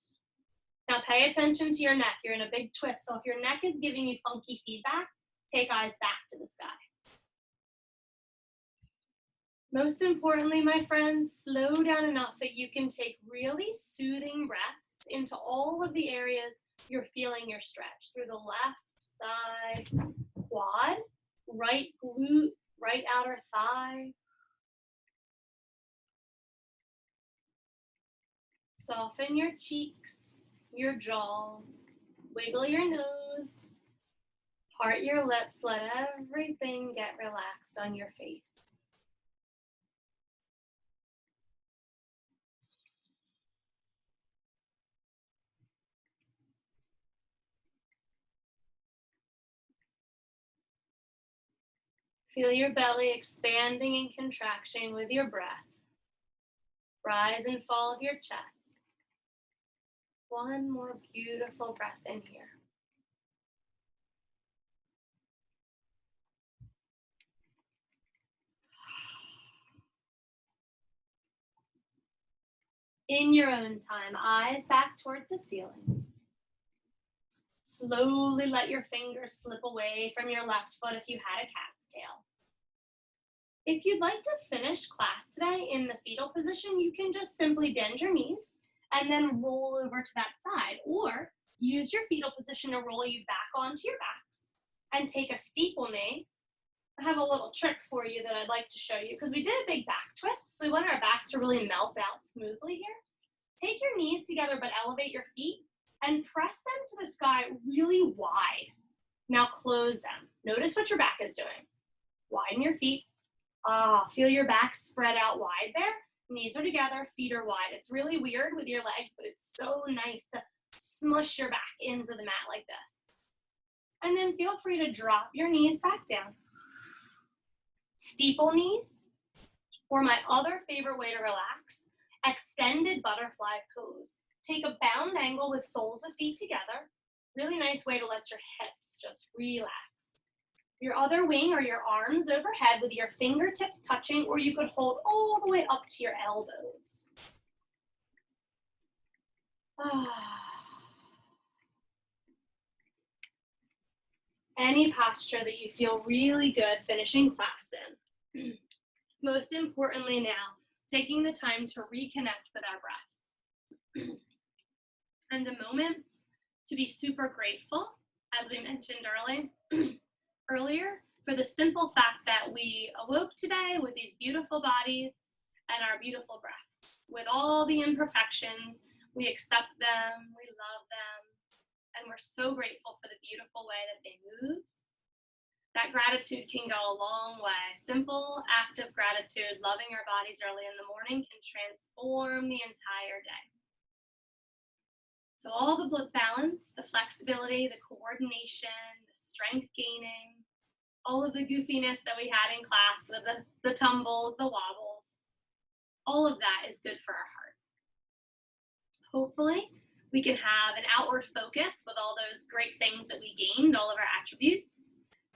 Now pay attention to your neck. You're in a big twist, so if your neck is giving you funky feedback, take eyes back to the sky. Most importantly, my friends, slow down enough that you can take really soothing breaths into all of the areas you're feeling your stretch. Through the left side quad, right glute, right outer thigh. Soften your cheeks, your jaw, wiggle your nose, part your lips, let everything get relaxed on your face. Feel your belly expanding and contracting with your breath. Rise and fall of your chest. One more beautiful breath in here. In your own time, eyes back towards the ceiling. Slowly let your fingers slip away from your left foot if you had a cat's tail. If you'd like to finish class today in the fetal position, you can just simply bend your knees and then roll over to that side, or use your fetal position to roll you back onto your backs and take a steeple knee. I have a little trick for you that I'd like to show you because we did a big back twist, so we want our back to really melt out smoothly here. Take your knees together but elevate your feet and press them to the sky really wide. Now close them. Notice what your back is doing. Widen your feet. Feel your back spread out wide there. Knees are together, feet are wide. It's really weird with your legs, but it's so nice to smush your back into the mat like this. And then feel free to drop your knees back down. Steeple knees, or my other favorite way to relax, extended butterfly pose. Take a bound angle with soles of feet together. Really nice way to let your hips just relax. Your other wing or your arms overhead with your fingertips touching, or you could hold all the way up to your elbows. Any posture that you feel really good finishing class in. Most importantly now, taking the time to reconnect with our breath. And a moment to be super grateful, as we mentioned earlier, for the simple fact that we awoke today with these beautiful bodies and our beautiful breaths. With all the imperfections, we accept them, we love them, and we're so grateful for the beautiful way that they moved. That gratitude can go a long way. Simple act of gratitude, loving our bodies early in the morning, can transform the entire day. So all the blood balance, the flexibility, the coordination, the strength gaining, all of the goofiness that we had in class with the tumbles, the wobbles, all of that is good for our heart. Hopefully, we can have an outward focus with all those great things that we gained, all of our attributes,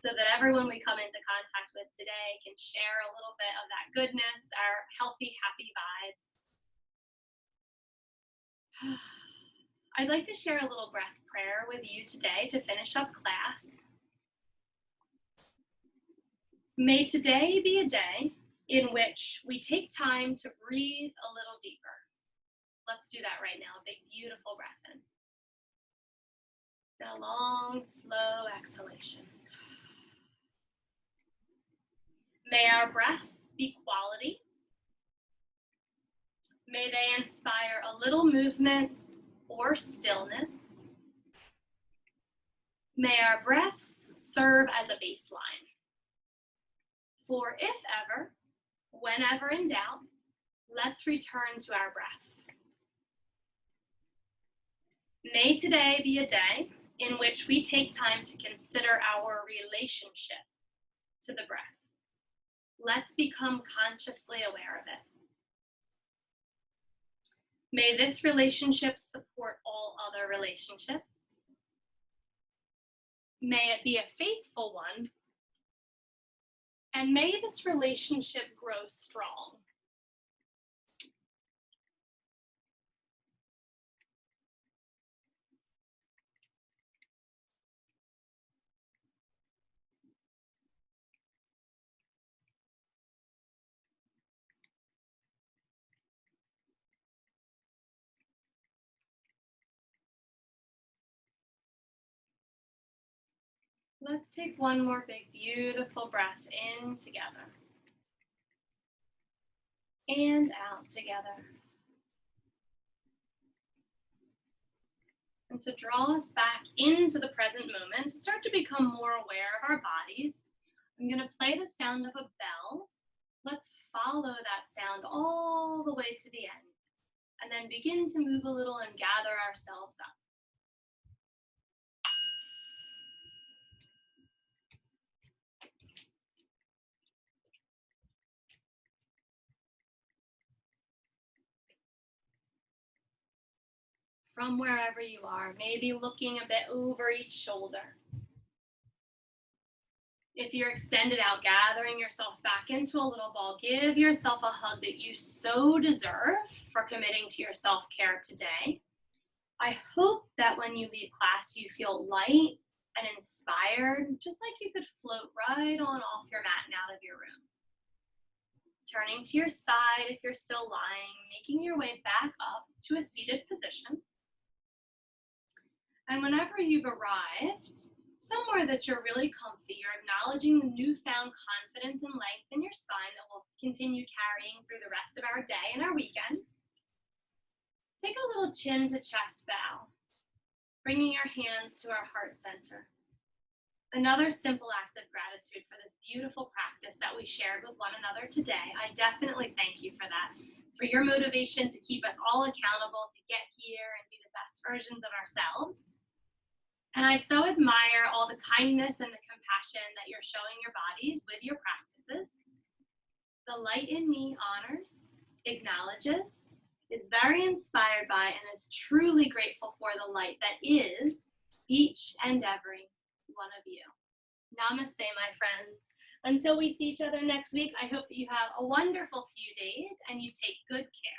so that everyone we come into contact with today can share a little bit of that goodness, our healthy, happy vibes. I'd like to share a little breath prayer with you today to finish up class. May today be a day in which we take time to breathe a little deeper. Let's do that right now. A big, beautiful breath in. And a long, slow exhalation. May our breaths be quality. May they inspire a little movement or stillness. May our breaths serve as a baseline. For if ever, whenever in doubt, let's return to our breath. May today be a day in which we take time to consider our relationship to the breath. Let's become consciously aware of it. May this relationship support all other relationships. May it be a faithful one. And may this relationship grow strong. Let's take one more big, beautiful breath in together. And out together. And to draw us back into the present moment, to start to become more aware of our bodies, I'm going to play the sound of a bell. Let's follow that sound all the way to the end, and then begin to move a little and gather ourselves up. From wherever you are, maybe looking a bit over each shoulder. If you're extended out, gathering yourself back into a little ball, give yourself a hug that you so deserve for committing to your self-care today. I hope that when you leave class, you feel light and inspired, just like you could float right on off your mat and out of your room. Turning to your side if you're still lying, making your way back up to a seated position. And whenever you've arrived, somewhere that you're really comfy, you're acknowledging the newfound confidence and length in your spine that will continue carrying through the rest of our day and our weekend. Take a little chin to chest bow, bringing your hands to our heart center. Another simple act of gratitude for this beautiful practice that we shared with one another today. I definitely thank you for that, for your motivation to keep us all accountable to get here and be the best versions of ourselves. And I so admire all the kindness and the compassion that you're showing your bodies with your practices. The light in me honors, acknowledges, is very inspired by, and is truly grateful for the light that is each and every one of you. Namaste, my friends. Until we see each other next week, I hope that you have a wonderful few days and you take good care.